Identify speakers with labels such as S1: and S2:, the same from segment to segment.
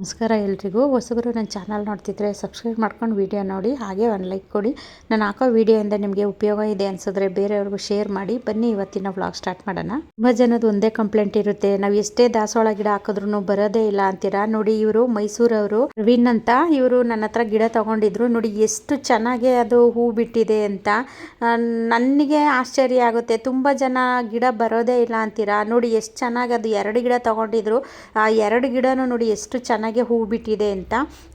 S1: ನಮಸ್ಕಾರ ಎಲ್ರಿಗೂ. ಹೊಸಬರು ನನ್ನ ಚಾನಲ್ ನೋಡ್ತಿದ್ರೆ ಸಬ್ಸ್ಕ್ರೈಬ್ ಮಾಡ್ಕೊಂಡು ವಿಡಿಯೋ ನೋಡಿ, ಹಾಗೆ ಒಂದು ಲೈಕ್ ಕೊಡಿ. ನಾನು ಹಾಕೋ ವಿಡಿಯೋಯಿಂದ ನಿಮಗೆ ಉಪಯೋಗ ಇದೆ ಅನ್ಸಿದ್ರೆ ಬೇರೆಯವ್ರಿಗೂ ಶೇರ್ ಮಾಡಿ. ಬನ್ನಿ ಇವತ್ತಿನ ವ್ಲಾಗ್ ಸ್ಟಾರ್ಟ್ ಮಾಡೋಣ. ತುಂಬ ಜನದ ಒಂದೇ ಕಂಪ್ಲೇಂಟ್ ಇರುತ್ತೆ, ನಾವು ಎಷ್ಟೇ ದಾಸವಾಳ ಗಿಡ ಹಾಕಿದ್ರು ಬರೋದೇ ಇಲ್ಲ ಅಂತೀರಾ. ನೋಡಿ, ಇವರು ಮೈಸೂರವರು ಪ್ರವೀಣ್ ಅಂತ, ಇವರು ನನ್ನ ಹತ್ರ ಗಿಡ ತಗೊಂಡಿದ್ರು. ನೋಡಿ ಎಷ್ಟು ಚೆನ್ನಾಗಿ ಅದು ಹೂ ಬಿಟ್ಟಿದೆ ಅಂತ ನನಗೆ ಆಶ್ಚರ್ಯ ಆಗುತ್ತೆ. ತುಂಬ ಜನ ಗಿಡ ಬರೋದೇ ಇಲ್ಲ ಅಂತೀರಾ. ನೋಡಿ ಎಷ್ಟು ಚೆನ್ನಾಗಿ ಅದು 2 ಗಿಡ ತಗೊಂಡಿದ್ರು. ಆ 2 ಗಿಡನೂ ನೋಡಿ ಎಷ್ಟು ಚೆನ್ನಾಗಿ ಹೂ ಬಿಟ್ಟಿದೆ ಅಂತ.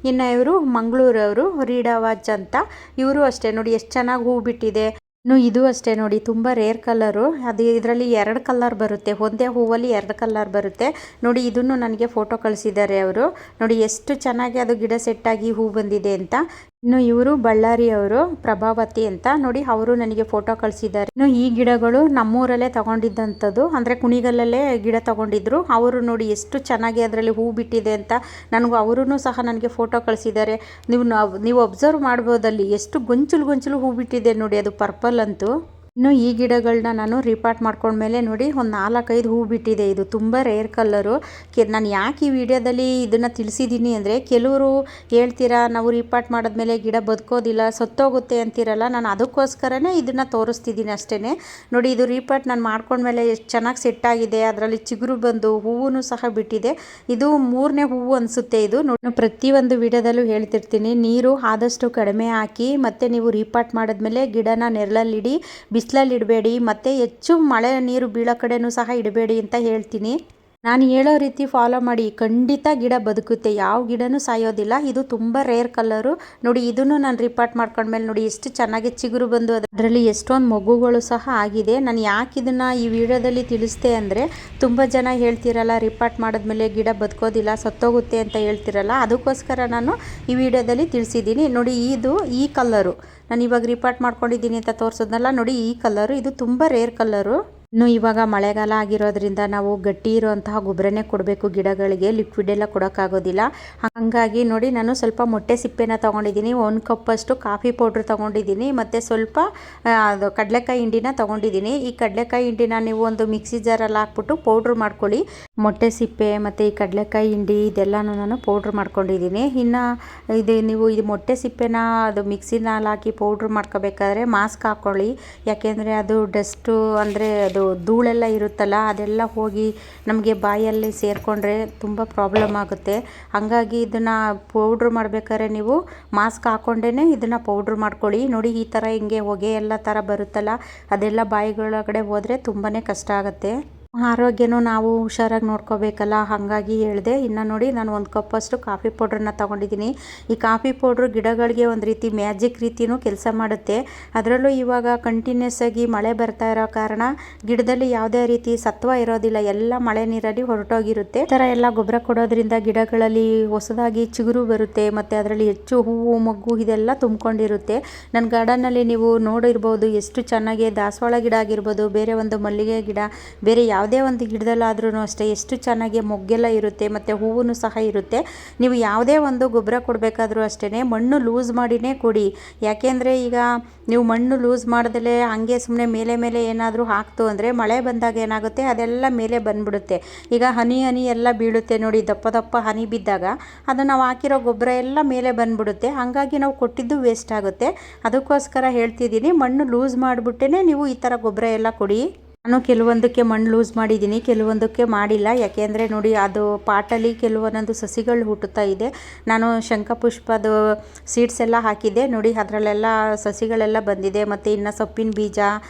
S1: ಇನ್ನು ಇವರು ಮಂಗಳೂರವರು ರೀಡಾವಾಜ್ ಅಂತ, ಇವರು ಅಷ್ಟೇ ನೋಡಿ ಎಷ್ಟು ಚೆನ್ನಾಗಿ ಹೂ ಬಿಟ್ಟಿದೆ. ಇನ್ನು ಇದು ಅಷ್ಟೇ ನೋಡಿ, ತುಂಬ ರೇರ್ ಕಲರು. ಅದು ಇದರಲ್ಲಿ 2 ಕಲರ್ ಬರುತ್ತೆ, ಒಂದೇ ಹೂವಲ್ಲಿ 2 ಕಲರ್ ಬರುತ್ತೆ. ನೋಡಿ ಇದನ್ನು ನನಗೆ ಫೋಟೋ ಕಳಿಸಿದ್ದಾರೆ ಅವರು. ನೋಡಿ ಎಷ್ಟು ಚೆನ್ನಾಗಿ ಅದು ಗಿಡ ಸೆಟ್ಟಾಗಿ ಹೂ ಬಂದಿದೆ ಅಂತ. ಇನ್ನು ಇವರು ಬಳ್ಳಾರಿಯವರು ಪ್ರಭಾವತಿ ಅಂತ, ನೋಡಿ ಅವರು ನನಗೆ ಫೋಟೋ ಕಳಿಸಿದ್ದಾರೆ. ಇನ್ನು ಈ ಗಿಡಗಳು ನಮ್ಮೂರಲ್ಲೇ ತಗೊಂಡಿದ್ದಂಥದ್ದು, ಅಂದರೆ ಕುಣಿಗಲ್ಲೇ ಗಿಡ ತಗೊಂಡಿದ್ರು ಅವರು. ನೋಡಿ ಎಷ್ಟು ಚೆನ್ನಾಗಿ ಅದರಲ್ಲಿ ಹೂ ಬಿಟ್ಟಿದೆ ಅಂತ ನನಗೂ ಅವರೂ ಸಹ ನನಗೆ ಫೋಟೋ ಕಳಿಸಿದ್ದಾರೆ. ನೀವು ಅಬ್ಸರ್ವ್ ಮಾಡ್ಬೋದಲ್ಲಿ ಎಷ್ಟು ಗೊಂಚಲು ಹೂ ಬಿಟ್ಟಿದೆ ನೋಡಿ, ಅದು ಪರ್ಪಲ್ ಅಂತೂ. ಇನ್ನು ಈ ಗಿಡಗಳನ್ನ ನಾನು ರಿಪಾರ್ಟ್ ಮಾಡ್ಕೊಂಡ್ಮೇಲೆ ನೋಡಿ ಒಂದು 4-5 ಹೂ ಬಿಟ್ಟಿದೆ. ಇದು ತುಂಬ ರೇರ್ ಕಲರು. ನಾನು ಯಾಕೆ ಈ ವಿಡಿಯೋದಲ್ಲಿ ಇದನ್ನು ತಿಳಿಸಿದ್ದೀನಿ ಅಂದರೆ, ಕೆಲವರು ಹೇಳ್ತೀರಾ ನಾವು ರಿಪಾರ್ಟ್ ಮಾಡಿದ್ಮೇಲೆ ಗಿಡ ಬದುಕೋದಿಲ್ಲ, ಸತ್ತೋಗುತ್ತೆ ಅಂತೀರಲ್ಲ. ನಾನು ಅದಕ್ಕೋಸ್ಕರನೇ ಇದನ್ನು ತೋರಿಸ್ತಿದ್ದೀನಿ ಅಷ್ಟೇ. ನೋಡಿ ಇದು ರಿಪಾರ್ಟ್ ನಾನು ಮಾಡ್ಕೊಂಡ್ಮೇಲೆ ಎಷ್ಟು ಚೆನ್ನಾಗಿ ಸೆಟ್ಟಾಗಿದೆ, ಅದರಲ್ಲಿ ಚಿಗುರು ಬಂದು ಹೂವು ಸಹ ಬಿಟ್ಟಿದೆ. ಇದು 3ನೇ ಹೂವು ಅನಿಸುತ್ತೆ ಇದು. ನೋಡಿ ಪ್ರತಿಯೊಂದು ವಿಡಿಯೋದಲ್ಲೂ ಹೇಳ್ತಿರ್ತೀನಿ, ನೀರು ಆದಷ್ಟು ಕಡಿಮೆ ಹಾಕಿ, ಮತ್ತು ನೀವು ರಿಪಾರ್ಟ್ ಮಾಡಿದ್ಮೇಲೆ ಗಿಡನ ನೆರಳಲ್ಲಿಡಿ, ಬಿಸಿಲಲ್ಲಿ ಇಡಬೇಡಿ, ಮತ್ತು ಹೆಚ್ಚು ಮಳೆ ನೀರು ಬೀಳೋ ಕಡೆನೂ ಸಹ ಇಡಬೇಡಿ ಅಂತ ಹೇಳ್ತೀನಿ. ನಾನು ಹೇಳೋ ರೀತಿ ಫಾಲೋ ಮಾಡಿ, ಖಂಡಿತ ಗಿಡ ಬದುಕುತ್ತೆ, ಯಾವ ಗಿಡನೂ ಸಾಯೋದಿಲ್ಲ. ಇದು ತುಂಬ ರೇರ್ ಕಲರು. ನೋಡಿ ಇದನ್ನು ನಾನು ರಿಪಾರ್ಟ್ ಮಾಡ್ಕೊಂಡ್ಮೇಲೆ ನೋಡಿ ಎಷ್ಟು ಚೆನ್ನಾಗಿ ಚಿಗುರು ಬಂದು ಅದರಲ್ಲಿ ಎಷ್ಟೊಂದು ಮಗುಗಳು ಸಹ ಆಗಿದೆ. ನಾನು ಯಾಕೆ ಇದನ್ನು ಈ ವಿಡಿಯೋದಲ್ಲಿ ತಿಳಿಸ್ದೆ ಅಂದರೆ, ತುಂಬ ಜನ ಹೇಳ್ತಿರಲ್ಲ ರಿಪಾರ್ಟ್ ಮಾಡಿದ್ಮೇಲೆ ಗಿಡ ಬದುಕೋದಿಲ್ಲ, ಸತ್ತೋಗುತ್ತೆ ಅಂತ ಹೇಳ್ತಿರಲ್ಲ. ಅದಕ್ಕೋಸ್ಕರ ನಾನು ಈ ವಿಡಿಯೋದಲ್ಲಿ ತಿಳಿಸಿದ್ದೀನಿ. ನೋಡಿ ಇದು ಈ ಕಲರು, ನಾನು ಇವಾಗ ರಿಪಾರ್ಟ್ ಮಾಡ್ಕೊಂಡಿದ್ದೀನಿ ಅಂತ ತೋರಿಸೋದ್ನಲ್ಲ, ನೋಡಿ ಈ ಕಲರು, ಇದು ತುಂಬ ರೇರ್ ಕಲರು. ಇನ್ನು ಇವಾಗ ಮಳೆಗಾಲ ಆಗಿರೋದ್ರಿಂದ ನಾವು ಗಟ್ಟಿ ಇರುವಂತಹ ಗೊಬ್ಬರನೇ ಕೊಡಬೇಕು ಗಿಡಗಳಿಗೆ, ಲಿಕ್ವಿಡ್ ಎಲ್ಲ ಕೊಡೋಕ್ಕಾಗೋದಿಲ್ಲ. ಹಾಗಾಗಿ ನೋಡಿ ನಾನು ಸ್ವಲ್ಪ ಮೊಟ್ಟೆ ಸಿಪ್ಪೆನ ತೊಗೊಂಡಿದ್ದೀನಿ, 1 ಕಪ್ಪಷ್ಟು ಕಾಫಿ ಪೌಡ್ರ್ ತೊಗೊಂಡಿದ್ದೀನಿ, ಮತ್ತು ಸ್ವಲ್ಪ ಅದು ಕಡಲೆಕಾಯಿ ಹಿಂಡಿನ ತೊಗೊಂಡಿದ್ದೀನಿ. ಈ ಕಡಲೆಕಾಯಿ ಹಿಂಡಿನ ನೀವು ಒಂದು ಮಿಕ್ಸಿ ಜಾರಲ್ಲಿ ಹಾಕ್ಬಿಟ್ಟು ಪೌಡ್ರ್ ಮಾಡ್ಕೊಳ್ಳಿ. ಮೊಟ್ಟೆ ಸಿಪ್ಪೆ ಮತ್ತು ಈ ಕಡಲೆಕಾಯಿ ಹಿಂಡಿ ಇದೆಲ್ಲನೂ ನಾನು ಪೌಡ್ರ್ ಮಾಡ್ಕೊಂಡಿದ್ದೀನಿ. ಇನ್ನು ನೀವು ಮೊಟ್ಟೆ ಸಿಪ್ಪೆನ ಅದು ಮಿಕ್ಸಿನಲ್ಲಿ ಹಾಕಿ ಪೌಡ್ರ್ ಮಾಡ್ಕೋಬೇಕಾದ್ರೆ ಮಾಸ್ಕ್ ಹಾಕ್ಕೊಳ್ಳಿ. ಯಾಕೆಂದರೆ ಅದು ಡಸ್ಟು, ಅಂದರೆ ಅದು ಧೂಳೆಲ್ಲ ಇರುತ್ತಲ್ಲ, ಅದೆಲ್ಲ ಹೋಗಿ ನಮಗೆ ಬಾಯಲ್ಲಿ ಸೇರಿಕೊಂಡ್ರೆ ತುಂಬ ಪ್ರಾಬ್ಲಮ್ ಆಗುತ್ತೆ. ಹಾಗಾಗಿ ಇದನ್ನು ಪೌಡ್ರ್ ಮಾಡಬೇಕಾದ್ರೆ ನೀವು ಮಾಸ್ಕ್ ಹಾಕ್ಕೊಂಡೇ ಇದನ್ನು ಪೌಡ್ರ್ ಮಾಡ್ಕೊಳ್ಳಿ. ನೋಡಿ ಈ ಥರ ಹಿಂಗೆ ಹೊಗೆ ಎಲ್ಲ ಥರ ಬರುತ್ತಲ್ಲ, ಅದೆಲ್ಲ ಬಾಯಿಗಳೊಳಗಡೆ ಹೋದರೆ ತುಂಬಾ ಕಷ್ಟ ಆಗುತ್ತೆ. ಆರೋಗ್ಯನೂ ನಾವು ಹುಷಾರಾಗಿ ನೋಡ್ಕೋಬೇಕಲ್ಲ, ಹಾಗಾಗಿ ಹೇಳಿದೆ. ಇನ್ನು ನೋಡಿ ನಾನು 1 ಕಪ್ಪಷ್ಟು ಕಾಫಿ ಪೌಡ್ರನ್ನ ತೊಗೊಂಡಿದ್ದೀನಿ. ಈ ಕಾಫಿ ಪೌಡ್ರು ಗಿಡಗಳಿಗೆ ಒಂದು ರೀತಿ ಮ್ಯಾಜಿಕ್ ರೀತಿಯೂ ಕೆಲಸ ಮಾಡುತ್ತೆ. ಅದರಲ್ಲೂ ಇವಾಗ ಕಂಟಿನ್ಯೂಸ್ ಆಗಿ ಮಳೆ ಬರ್ತಾ ಇರೋ ಕಾರಣ ಗಿಡದಲ್ಲಿ ಯಾವುದೇ ರೀತಿ ಸತ್ವ ಇರೋದಿಲ್ಲ, ಎಲ್ಲ ಮಳೆ ನೀರಲ್ಲಿ ಹೊರಟೋಗಿರುತ್ತೆ. ಈ ಥರ ಎಲ್ಲ ಗೊಬ್ಬರ ಕೊಡೋದ್ರಿಂದ ಗಿಡಗಳಲ್ಲಿ ಹೊಸದಾಗಿ ಚಿಗುರು ಬರುತ್ತೆ, ಮತ್ತು ಅದರಲ್ಲಿ ಹೆಚ್ಚು ಹೂವು ಮೊಗ್ಗು ಇದೆಲ್ಲ ತುಂಬಿಕೊಂಡಿರುತ್ತೆ. ನನ್ನ ಗಾರ್ಡನ್ನಲ್ಲಿ ನೀವು ನೋಡಿರ್ಬೋದು ಎಷ್ಟು ಚೆನ್ನಾಗಿ ದಾಸವಾಳ ಗಿಡ ಆಗಿರ್ಬೋದು, ಬೇರೆ ಒಂದು ಮಲ್ಲಿಗೆ ಗಿಡ, ಬೇರೆ ಯಾವುದೇ ಒಂದು ಗಿಡದಲ್ಲಾದ್ರೂ ಅಷ್ಟೇ ಎಷ್ಟು ಚೆನ್ನಾಗಿ ಮೊಗ್ಗೆಲ್ಲ ಇರುತ್ತೆ, ಮತ್ತು ಹೂವು ಸಹ ಇರುತ್ತೆ. ನೀವು ಯಾವುದೇ ಒಂದು ಗೊಬ್ಬರ ಕೊಡಬೇಕಾದ್ರೂ ಅಷ್ಟೇ ಮಣ್ಣು ಲೂಸ್ ಮಾಡಿನೇ ಕೊಡಿ. ಯಾಕೆಂದರೆ ಈಗ ನೀವು ಮಣ್ಣು ಲೂಸ್ ಮಾಡ್ದಲೇ ಹಂಗೆ ಸುಮ್ಮನೆ ಮೇಲೆ ಏನಾದರೂ ಹಾಕ್ತು ಅಂದರೆ ಮಳೆ ಬಂದಾಗ ಏನಾಗುತ್ತೆ, ಅದೆಲ್ಲ ಮೇಲೆ ಬಂದ್ಬಿಡುತ್ತೆ. ಈಗ ಹನಿ ಎಲ್ಲ ಬೀಳುತ್ತೆ ನೋಡಿ, ದಪ್ಪ ಹನಿ ಬಿದ್ದಾಗ ಅದು ನಾವು ಹಾಕಿರೋ ಗೊಬ್ಬರ ಎಲ್ಲ ಮೇಲೆ ಬಂದ್ಬಿಡುತ್ತೆ. ಹಾಗಾಗಿ ನಾವು ಕೊಟ್ಟಿದ್ದು ವೇಸ್ಟ್ ಆಗುತ್ತೆ. ಅದಕ್ಕೋಸ್ಕರ ಹೇಳ್ತಿದ್ದೀನಿ, ಮಣ್ಣು ಲೂಸ್ ಮಾಡಿಬಿಟ್ಟೇ ನೀವು ಈ ಥರ ಗೊಬ್ಬರ ಎಲ್ಲ ಕೊಡಿ. ನಾನು ಕೆಲವೊಂದಕ್ಕೆ ಮಣ್ಣು ಲೂಸ್ ಮಾಡಿದ್ದೀನಿ, ಕೆಲವೊಂದಕ್ಕೆ ಮಾಡಿಲ್ಲ. ಯಾಕೆಂದರೆ ನೋಡಿ ಅದು ಪಾಟಲ್ಲಿ ಕೆಲವೊಂದೊಂದು ಸಸಿಗಳು ಹುಟ್ಟುತ್ತಾ ಇದೆ. ನಾನು ಶಂಖಪುಷ್ಪದ ಸೀಡ್ಸ್ ಎಲ್ಲ ಹಾಕಿದ್ದೆ ನೋಡಿ, ಅದರಲ್ಲೆಲ್ಲ ಸಸಿಗಳೆಲ್ಲ ಬಂದಿದೆ. ಮತ್ತು ಇನ್ನು ಸೊಪ್ಪಿನ ಬೀಜ,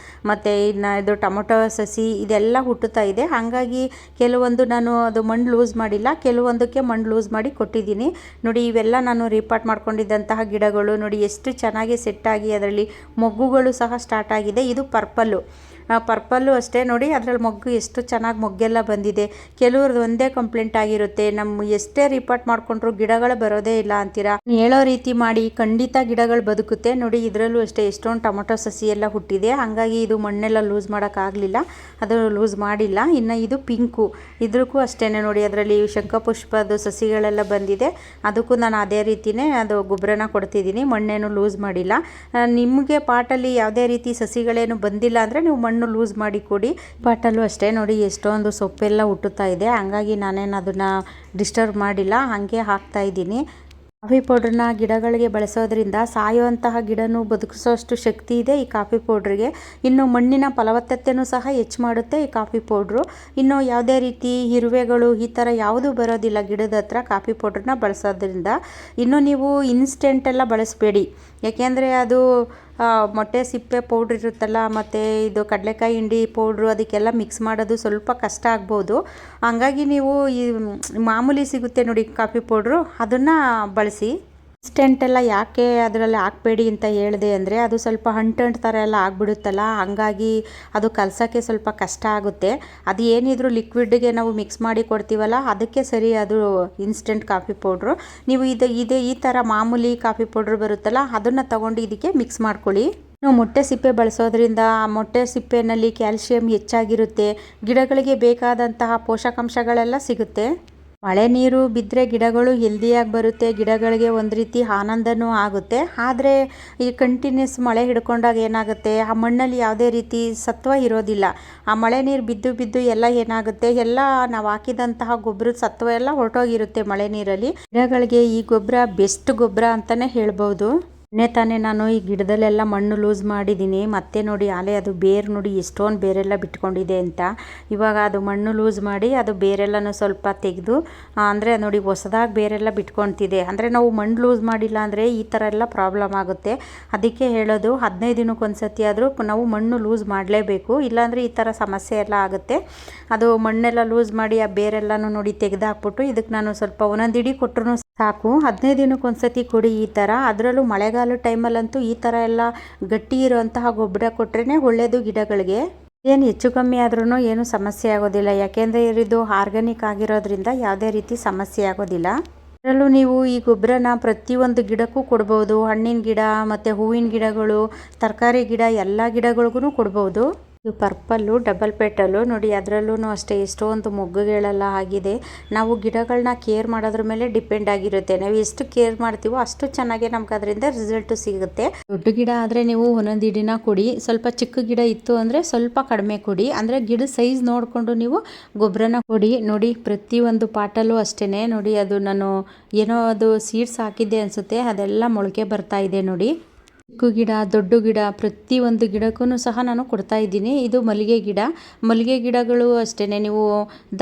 S1: ಮತ್ತು ಇನ್ನು ಇದು ಟೊಮೊಟೊ ಸಸಿ ಇದೆಲ್ಲ ಹುಟ್ಟುತ್ತಾ ಇದೆ. ಹಾಗಾಗಿ ಕೆಲವೊಂದು ನಾನು ಅದು ಮಣ್ಣು ಲೂಸ್ ಮಾಡಿಲ್ಲ, ಕೆಲವೊಂದಕ್ಕೆ ಮಣ್ಣು ಲೂಸ್ ಮಾಡಿ ಕೊಟ್ಟಿದ್ದೀನಿ. ನೋಡಿ ಇವೆಲ್ಲ ನಾನು ರಿಪಾರ್ಟ್ ಮಾಡ್ಕೊಂಡಿದ್ದಂತಹ ಗಿಡಗಳು ನೋಡಿ ಎಷ್ಟು ಚೆನ್ನಾಗಿ ಸೆಟ್ಟಾಗಿ ಅದರಲ್ಲಿ ಮೊಗ್ಗುಗಳು ಸಹ ಸ್ಟಾರ್ಟ್ ಆಗಿದೆ. ಇದು ಪರ್ಪಲ್ಲು ಅಷ್ಟೇ ನೋಡಿ, ಅದರಲ್ಲಿ ಮೊಗ್ಗು ಎಷ್ಟು ಚೆನ್ನಾಗಿ ಮೊಗ್ಗೆಲ್ಲ ಬಂದಿದೆ. ಕೆಲವ್ರದ್ದು ಒಂದೇ ಕಂಪ್ಲೇಂಟ್ ಆಗಿರುತ್ತೆ, ನಮ್ಮ ಎಷ್ಟೇ ರಿಪಾರ್ಟ್ ಮಾಡಿಕೊಂಡ್ರು ಗಿಡಗಳು ಬರೋದೇ ಇಲ್ಲ ಅಂತೀರಾ. ಹೇಳೋ ರೀತಿ ಮಾಡಿ, ಖಂಡಿತ ಗಿಡಗಳು ಬದುಕುತ್ತೆ. ನೋಡಿ ಇದರಲ್ಲೂ ಅಷ್ಟೇ ಎಷ್ಟೊಂದು ಟೊಮೊಟೊ ಸಸಿ ಎಲ್ಲ ಹುಟ್ಟಿದೆ. ಹಾಗಾಗಿ ಇದು ಮಣ್ಣೆಲ್ಲ ಲೂಸ್ ಮಾಡೋಕ್ಕಾಗಲಿಲ್ಲ, ಅದು ಲೂಸ್ ಮಾಡಿಲ್ಲ. ಇನ್ನು ಇದು ಪಿಂಕು, ಇದಕ್ಕೂ ಅಷ್ಟೇ ನೋಡಿ ಅದರಲ್ಲಿ ಶಂಖಪುಷ್ಪದ ಸಸಿಗಳೆಲ್ಲ ಬಂದಿದೆ. ಅದಕ್ಕೂ ನಾನು ಅದೇ ರೀತಿಯೇ ಅದು ಗೊಬ್ಬರನ ಕೊಡ್ತಿದ್ದೀನಿ, ಮಣ್ಣೇನು ಲೂಸ್ ಮಾಡಿಲ್ಲ. ನಿಮಗೆ ಪಾಟಲ್ಲಿ ಯಾವುದೇ ರೀತಿ ಸಸಿಗಳೇನು ಬಂದಿಲ್ಲ ಅಂದರೆ ನೀವು ಮಣ್ಣು ಮಣ್ಣು ಲೂಸ್ ಮಾಡಿ ಕೊಡಿ. ಪಾಟಲ್ಲೂ ಅಷ್ಟೇ ನೋಡಿ ಎಷ್ಟೊಂದು ಸೊಪ್ಪೆಲ್ಲ ಹುಟ್ಟುತ್ತಾ ಇದೆ, ಹಂಗಾಗಿ ನಾನೇನು ಅದನ್ನು ಡಿಸ್ಟರ್ಬ್ ಮಾಡಿಲ್ಲ, ಹಾಗೆ ಹಾಕ್ತಾ ಇದ್ದೀನಿ. ಕಾಫಿ ಪೌಡ್ರನ್ನ ಗಿಡಗಳಿಗೆ ಬಳಸೋದ್ರಿಂದ ಸಾಯುವಂತಹ ಗಿಡನೂ ಬದುಕಿಸೋಷ್ಟು ಶಕ್ತಿ ಇದೆ ಈ ಕಾಫಿ ಪೌಡ್ರಿಗೆ. ಇನ್ನು ಮಣ್ಣಿನ ಫಲವತ್ತತೆಯೂ ಸಹ ಹೆಚ್ಚು ಮಾಡುತ್ತೆ ಈ ಕಾಫಿ ಪೌಡ್ರು. ಇನ್ನು ಯಾವುದೇ ರೀತಿ ಇರುವೆಗಳು ಈ ಥರ ಯಾವುದೂ ಬರೋದಿಲ್ಲ ಗಿಡದ ಹತ್ರ ಕಾಫಿ ಪೌಡ್ರನ್ನ ಬಳಸೋದ್ರಿಂದ. ಇನ್ನು ನೀವು ಇನ್ಸ್ಟೆಂಟ್ ಎಲ್ಲ ಬಳಸಬೇಡಿ, ಯಾಕೆಂದರೆ ಅದು ಮೊಟ್ಟೆ ಸಿಪ್ಪೆ ಪೌಡ್ರ್ ಇರುತ್ತಲ್ಲ, ಮತ್ತು ಇದು ಕಡಲೆಕಾಯಿ ಹಿಂಡಿ ಪೌಡ್ರು ಅದಕ್ಕೆಲ್ಲ ಮಿಕ್ಸ್ ಮಾಡೋದು ಸ್ವಲ್ಪ ಕಷ್ಟ ಆಗ್ಬೋದು. ಹಂಗಾಗಿ ನೀವು ಈ ಮಾಮೂಲಿ ಸಿಗುತ್ತೆ ನೋಡಿ ಕಾಫಿ ಪೌಡ್ರು, ಅದನ್ನು ಬಳಸಿ. ಇನ್ಸ್ಟೆಂಟ್ ಎಲ್ಲ ಯಾಕೆ ಅದರಲ್ಲಿ ಹಾಕಬೇಡಿ ಅಂತ ಹೇಳಿದೆ ಅಂದರೆ, ಅದು ಸ್ವಲ್ಪ ಅಂಟು ಥರ ಎಲ್ಲ ಆಗಿಬಿಡುತ್ತಲ್ಲ, ಹಂಗಾಗಿ ಅದು ಕಲಸೋಕ್ಕೆ ಸ್ವಲ್ಪ ಕಷ್ಟ ಆಗುತ್ತೆ. ಅದು ಏನಿದ್ರು ಲಿಕ್ವಿಡ್ಗೆ ನಾವು ಮಿಕ್ಸ್ ಮಾಡಿ ಕೊಡ್ತೀವಲ್ಲ, ಅದಕ್ಕೆ ಸರಿ ಅದು ಇನ್ಸ್ಟೆಂಟ್ ಕಾಫಿ ಪೌಡ್ರು. ನೀವು ಈ ಥರ ಮಾಮೂಲಿ ಕಾಫಿ ಪೌಡ್ರ್ ಬರುತ್ತಲ್ಲ, ಅದನ್ನು ತಗೊಂಡು ಇದಕ್ಕೆ ಮಿಕ್ಸ್ ಮಾಡ್ಕೊಳ್ಳಿ. ನಾವು ಮೊಟ್ಟೆ ಸಿಪ್ಪೆ ಬಳಸೋದ್ರಿಂದ ಆ ಮೊಟ್ಟೆ ಸಿಪ್ಪೆನಲ್ಲಿ ಕ್ಯಾಲ್ಶಿಯಂ ಹೆಚ್ಚಾಗಿರುತ್ತೆ, ಗಿಡಗಳಿಗೆ ಬೇಕಾದಂತಹ ಪೋಷಕಾಂಶಗಳೆಲ್ಲ ಸಿಗುತ್ತೆ. ಮಳೆ ನೀರು ಬಿದ್ದರೆ ಗಿಡಗಳು ಹೆಲ್ದಿಯಾಗಿ ಬರುತ್ತೆ, ಗಿಡಗಳಿಗೆ ಒಂದು ರೀತಿ ಆನಂದನೂ ಆಗುತ್ತೆ. ಆದರೆ ಈ ಕಂಟಿನ್ಯೂಸ್ ಮಳೆ ಹಿಡ್ಕೊಂಡಾಗ ಏನಾಗುತ್ತೆ, ಆ ಮಣ್ಣಲ್ಲಿ ಯಾವುದೇ ರೀತಿ ಸತ್ವ ಇರೋದಿಲ್ಲ. ಆ ಮಳೆ ನೀರು ಬಿದ್ದು ಬಿದ್ದು ಎಲ್ಲ ಏನಾಗುತ್ತೆ, ಎಲ್ಲ ನಾವು ಹಾಕಿದಂತಹ ಗೊಬ್ಬರದ ಸತ್ವ ಎಲ್ಲ ಹೊರಟೋಗಿರುತ್ತೆ ಮಳೆ ನೀರಲ್ಲಿ. ಗಿಡಗಳಿಗೆ ಈ ಗೊಬ್ಬರ ಬೆಸ್ಟ್ ಗೊಬ್ಬರ ಅಂತಲೇ ಹೇಳ್ಬೋದು. ತಾನೇ ನಾನು ಈ ಗಿಡದಲ್ಲೆಲ್ಲ ಮಣ್ಣು ಲೂಸ್ ಮಾಡಿದ್ದೀನಿ, ಮತ್ತೆ ನೋಡಿ ಆಲೆ ಅದು ಬೇರು ನೋಡಿ ಎಷ್ಟೊಂದು ಬೇರೆಲ್ಲ ಬಿಟ್ಕೊಂಡಿದೆ ಅಂತ. ಇವಾಗ ಅದು ಮಣ್ಣು ಲೂಸ್ ಮಾಡಿ ಅದು ಬೇರೆಲ್ಲನೂ ಸ್ವಲ್ಪ ತೆಗೆದು, ಅಂದರೆ ನೋಡಿ ಹೊಸದಾಗಿ ಬೇರೆಲ್ಲ ಬಿಟ್ಕೊತಿದೆ. ಅಂದರೆ ನಾವು ಮಣ್ಣು ಲೂಸ್ ಮಾಡಿಲ್ಲ ಅಂದರೆ ಈ ಥರ ಎಲ್ಲ ಪ್ರಾಬ್ಲಮ್ ಆಗುತ್ತೆ. ಅದಕ್ಕೆ ಹೇಳೋದು 15 ದಿನಕ್ಕೊಂದು ಸತಿ ಆದರೂ ನಾವು ಮಣ್ಣು ಲೂಸ್ ಮಾಡಲೇಬೇಕು, ಇಲ್ಲಾಂದರೆ ಈ ಥರ ಸಮಸ್ಯೆ ಎಲ್ಲ ಆಗುತ್ತೆ. ಅದು ಮಣ್ಣೆಲ್ಲ ಲೂಸ್ ಮಾಡಿ ಆ ಬೇರೆಲ್ಲನೂ ನೋಡಿ ತೆಗೆದಾಕ್ಬಿಟ್ಟು ಇದಕ್ಕೆ ನಾನು ಸ್ವಲ್ಪ ಒಂದೊಂದು ಇಡಿ ಕೊಟ್ಟರು ಸಾಕು. 15 ದಿನಕ್ಕೊಂದು ಸತಿ ಕೊಡಿ ಈ ಥರ. ಅದರಲ್ಲೂ ಮಳೆಗಾಲ ಟೈಮಲ್ಲಂತೂ ಈ ಥರ ಎಲ್ಲ ಗಟ್ಟಿ ಇರುವಂತಹ ಗೊಬ್ಬರ ಕೊಟ್ಟರೆ ಒಳ್ಳೆಯದು ಗಿಡಗಳಿಗೆ. ಏನು ಹೆಚ್ಚು ಕಮ್ಮಿ ಆದ್ರೂ ಏನು ಸಮಸ್ಯೆ ಆಗೋದಿಲ್ಲ, ಯಾಕೆಂದರೆ ಇದು ಆರ್ಗ್ಯಾನಿಕ್ ಆಗಿರೋದ್ರಿಂದ ಯಾವುದೇ ರೀತಿ ಸಮಸ್ಯೆ ಆಗೋದಿಲ್ಲ. ಅದರಲ್ಲೂ ನೀವು ಈ ಗೊಬ್ಬರನ ಪ್ರತಿಯೊಂದು ಗಿಡಕ್ಕೂ ಕೊಡ್ಬೋದು. ಹಣ್ಣಿನ ಗಿಡ ಮತ್ತು ಹೂವಿನ ಗಿಡಗಳು, ತರಕಾರಿ ಗಿಡ ಎಲ್ಲ ಗಿಡಗಳಿಗೂ ಕೊಡ್ಬೋದು. ಇದು ಪರ್ಪಲ್ಲು ಡಬಲ್ ಪೆಟಲು ನೋಡಿ, ಅದರಲ್ಲೂ ಅಷ್ಟೇ ಎಷ್ಟೊಂದು ಮೊಗ್ಗುಗಳೆಲ್ಲ ಆಗಿದೆ. ನಾವು ಗಿಡಗಳನ್ನ ಕೇರ್ ಮಾಡೋದ್ರ ಮೇಲೆ ಡಿಪೆಂಡ್ ಆಗಿರುತ್ತೆ. ನಾವು ಎಷ್ಟು ಕೇರ್ ಮಾಡ್ತೀವೋ ಅಷ್ಟು ಚೆನ್ನಾಗಿ ನಮ್ಗೆ ಅದರಿಂದ ರಿಸಲ್ಟು ಸಿಗುತ್ತೆ. ದೊಡ್ಡ ಗಿಡ ಆದರೆ ನೀವು ಒಂದೊಂದು ಇಡಿನ ಕೊಡಿ, ಸ್ವಲ್ಪ ಚಿಕ್ಕ ಗಿಡ ಇತ್ತು ಅಂದರೆ ಸ್ವಲ್ಪ ಕಡಿಮೆ ಕೊಡಿ. ಅಂದರೆ ಗಿಡದ ಸೈಜ್ ನೋಡಿಕೊಂಡು ನೀವು ಗೊಬ್ಬರನ ಕೊಡಿ. ನೋಡಿ ಪ್ರತಿಯೊಂದು ಪಾಟಲ್ಲೂ ಅಷ್ಟೇ ನೋಡಿ, ಅದು ನಾನು ಏನೋ ಅದು ಸೀಡ್ಸ್ ಹಾಕಿದ್ದೆ ಅನಿಸುತ್ತೆ, ಅದೆಲ್ಲ ಮೊಳಕೆ ಬರ್ತಾ ಇದೆ ನೋಡಿ. ಚಿಕ್ಕ ಗಿಡ ದೊಡ್ಡ ಗಿಡ ಪ್ರತಿಯೊಂದು ಗಿಡಕ್ಕೂ ಸಹ ನಾನು ಕೊಡ್ತಾ ಇದ್ದೀನಿ. ಇದು ಮಲ್ಲಿಗೆ ಗಿಡಗಳು ಅಷ್ಟೇ, ನೀವು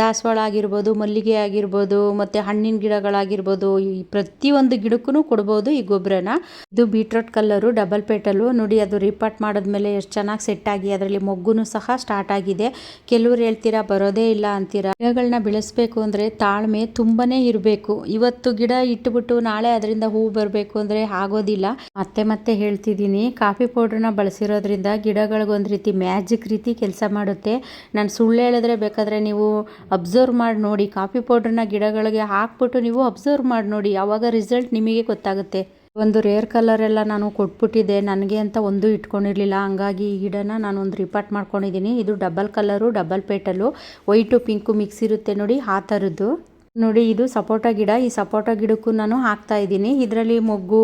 S1: ದಾಸವಾಳ ಆಗಿರ್ಬೋದು, ಮಲ್ಲಿಗೆ ಆಗಿರ್ಬೋದು, ಮತ್ತು ಹಣ್ಣಿನ ಗಿಡಗಳಾಗಿರ್ಬೋದು, ಈ ಪ್ರತಿಯೊಂದು ಗಿಡಕ್ಕೂ ಕೊಡ್ಬೋದು ಈ ಗೊಬ್ಬರನ. ಇದು ಬೀಟ್ರೋಟ್ ಕಲ್ಲರು ಡಬಲ್ ಪೆಟಲು ನೋಡಿ, ಅದು ರಿಪಾರ್ಟ್ ಮಾಡಿದ್ಮೇಲೆ ಎಷ್ಟು ಚೆನ್ನಾಗಿ ಸೆಟ್ ಆಗಿ ಅದರಲ್ಲಿ ಮೊಗ್ಗುನು ಸಹ ಸ್ಟಾರ್ಟ್ ಆಗಿದೆ. ಕೆಲವ್ರು ಹೇಳ್ತೀರಾ ಬರೋದೇ ಇಲ್ಲ ಅಂತೀರಾ. ಗಿಡಗಳನ್ನ ಬೆಳೆಸಬೇಕು ಅಂದರೆ ತಾಳ್ಮೆ ತುಂಬಾ ಇರಬೇಕು. ಇವತ್ತು ಗಿಡ ಇಟ್ಬಿಟ್ಟು ನಾಳೆ ಅದರಿಂದ ಹೂ ಬರಬೇಕು ಅಂದರೆ ಆಗೋದಿಲ್ಲ. ಮತ್ತೆ ಹೇಳ್ತಿದ್ದೀನಿ, ಕಾಫಿ ಪೌಡ್ರನ್ನ ಬಳಸಿರೋದ್ರಿಂದ ಗಿಡಗಳಿಗೊಂದು ರೀತಿ ಮ್ಯಾಜಿಕ್ ರೀತಿ ಕೆಲಸ ಮಾಡುತ್ತೆ. ನಾನು ಸುಳ್ಳು ಹೇಳಿದ್ರೆ ಬೇಕಾದರೆ ನೀವು ಅಬ್ಸರ್ವ್ ಮಾಡಿ ನೋಡಿ. ಕಾಫಿ ಪೌಡ್ರನ್ನ ಗಿಡಗಳಿಗೆ ಹಾಕ್ಬಿಟ್ಟು ನೀವು ಅಬ್ಸರ್ವ್ ಮಾಡಿ ನೋಡಿ, ಆವಾಗ ರಿಸಲ್ಟ್ ನಿಮಗೆ ಗೊತ್ತಾಗುತ್ತೆ. ಒಂದು ರೇರ್ ಕಲರೆಲ್ಲ ನಾನು ಕೊಟ್ಬಿಟ್ಟಿದ್ದೆ, ನನಗೆ ಅಂತ ಒಂದು ಇಟ್ಕೊಂಡಿರಲಿಲ್ಲ, ಹಂಗಾಗಿ ಈ ಗಿಡನ ನಾನು ಒಂದು ರಿಪಾರ್ಟ್ ಮಾಡ್ಕೊಂಡಿದ್ದೀನಿ. ಇದು double colour double petal, white pink mix ಇರುತ್ತೆ ನೋಡಿ, ಆ ಥರದ್ದು ನೋಡಿ. ಇದು ಸಪೋಟ ಗಿಡ, ಈ ಸಪೋಟ ಗಿಡಕ್ಕೂ ನಾನು ಹಾಕ್ತಾ ಇದ್ದೀನಿ. ಇದರಲ್ಲಿ ಮೊಗ್ಗು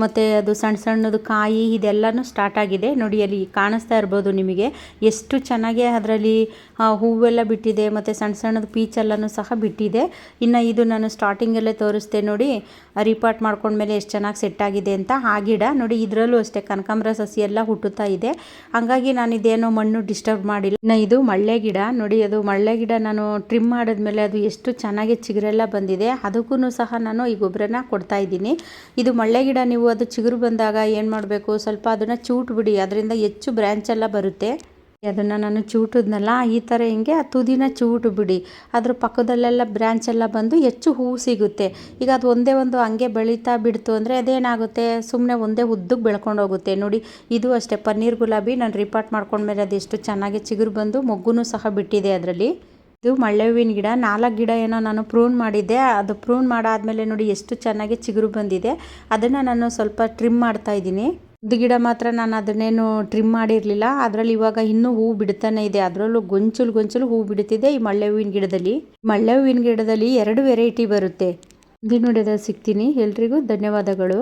S1: ಮತ್ತು ಅದು ಸಣ್ಣ ಸಣ್ಣದು ಕಾಯಿ ಇದೆಲ್ಲನೂ ಸ್ಟಾರ್ಟ್ ಆಗಿದೆ ನೋಡಿ. ಅಲ್ಲಿ ಕಾಣಿಸ್ತಾ ಇರ್ಬೋದು ನಿಮಗೆ ಎಷ್ಟು ಚೆನ್ನಾಗಿ ಅದರಲ್ಲಿ ಹೂವೆಲ್ಲ ಬಿಟ್ಟಿದೆ, ಮತ್ತು ಸಣ್ಣ ಸಣ್ಣದು ಪೀಚೆಲ್ಲನೂ ಸಹ ಬಿಟ್ಟಿದೆ. ಇನ್ನು ಇದು ನಾನು ಸ್ಟಾರ್ಟಿಂಗಲ್ಲೇ ತೋರಿಸ್ದೆ ನೋಡಿ, ರಿಪಾರ್ಟ್ ಮಾಡ್ಕೊಂಡ್ಮೇಲೆ ಎಷ್ಟು ಚೆನ್ನಾಗಿ ಸೆಟ್ ಆಗಿದೆ ಅಂತ. ಆ ಗಿಡ ನೋಡಿ, ಇದರಲ್ಲೂ ಅಷ್ಟೇ ಕನಕಾಂಬರ ಸಸಿ ಎಲ್ಲ ಹುಟ್ಟುತ್ತಾ ಇದೆ, ಹಾಗಾಗಿ ನಾನು ಇದೇನೋ ಮಣ್ಣು ಡಿಸ್ಟರ್ಬ್ ಮಾಡಿಲ್ಲ. ಇನ್ನು ಇದು ಮಳ್ಳೆ ಗಿಡ ನೋಡಿ, ಅದು ಮಳ್ಳೆ ಗಿಡ ನಾನು ಟ್ರಿಮ್ ಮಾಡಿದ್ಮೇಲೆ ಅದು ಎಷ್ಟು ಚೆನ್ನಾಗಿ ಚಿಗುರೆಲ್ಲ ಬಂದಿದೆ. ಅದಕ್ಕೂ ಸಹ ನಾನು ಈ ಗೊಬ್ಬರನ ಕೊಡ್ತಾ ಇದ್ದೀನಿ. ಇದು ಮಳ್ಳೆ ಗಿಡ ನೀವು ಅದು ಚಿಗುರು ಬಂದಾಗ ಏನು ಮಾಡಬೇಕು, ಸ್ವಲ್ಪ ಅದನ್ನು ಚೂಟ್ಬಿಡಿ, ಅದರಿಂದ ಹೆಚ್ಚು ಬ್ರ್ಯಾಂಚ್ ಎಲ್ಲ ಬರುತ್ತೆ. ಅದನ್ನು ನಾನು ಚೂಟಿದ್ನಲ್ಲ ಈ ಥರ ಹಿಂಗೆ ಆ ತುದಿನ ಚೂಟು ಬಿಡಿ, ಅದ್ರ ಪಕ್ಕದಲ್ಲೆಲ್ಲ ಬ್ರ್ಯಾಂಚ್ ಎಲ್ಲ ಬಂದು ಹೆಚ್ಚು ಹೂವು ಸಿಗುತ್ತೆ. ಈಗ ಅದು ಒಂದೇ ಒಂದು ಹಂಗೆ ಬೆಳೀತಾ ಬಿಡ್ತು ಅಂದರೆ ಅದೇನಾಗುತ್ತೆ, ಸುಮ್ಮನೆ ಒಂದೇ ಉದ್ದಕ್ಕೆ ಬೆಳ್ಕೊಂಡು ಹೋಗುತ್ತೆ ನೋಡಿ. ಇದು ಅಷ್ಟೇ ಪನ್ನೀರ್ ಗುಲಾಬಿ ನಾನು ರಿಪಾರ್ಟ್ ಮಾಡ್ಕೊಂಡ್ಮೇಲೆ ಅದು ಎಷ್ಟು ಚೆನ್ನಾಗಿ ಚಿಗುರು ಬಂದು ಮೊಗ್ಗುನೂ ಸಹ ಬಿಟ್ಟಿದೆ ಅದರಲ್ಲಿ. ಇದು ಮಳ್ಳೆ ಹೂವಿನ ಗಿಡ, 4 ಗಿಡ ಏನೋ ನಾನು ಪ್ರೂನ್ ಮಾಡಿದ್ದೆ, ಅದು ಪ್ರೂನ್ ಮಾಡಾದಮೇಲೆ ನೋಡಿ ಎಷ್ಟು ಚೆನ್ನಾಗಿ ಚಿಗುರು ಬಂದಿದೆ. ಅದನ್ನು ನಾನು ಸ್ವಲ್ಪ ಟ್ರಿಮ್ ಮಾಡ್ತಾ ಇದ್ದೀನಿ. ಒಂದು ಗಿಡ ಮಾತ್ರ ನಾನು ಅದನ್ನೇನು ಟ್ರಿಮ್ ಮಾಡಿರಲಿಲ್ಲ, ಅದರಲ್ಲಿ ಇವಾಗ ಇನ್ನೂ ಹೂವು ಬಿಡ್ತಾನೆ ಇದೆ. ಅದರಲ್ಲೂ ಗೊಂಚಲು ಹೂವು ಬಿಡುತ್ತಿದೆ ಈ ಮಳ್ಳೆ ಹೂವಿನ ಗಿಡದಲ್ಲಿ. ಮಳ್ಳೆ ಹೂವಿನ ಗಿಡದಲ್ಲಿ 2 ವೆರೈಟಿ ಬರುತ್ತೆ. ಮುಂದಿನ ವಿಡಿಯೋದಲ್ಲಿ ಸಿಗ್ತೀನಿ. ಎಲ್ರಿಗೂ ಧನ್ಯವಾದಗಳು.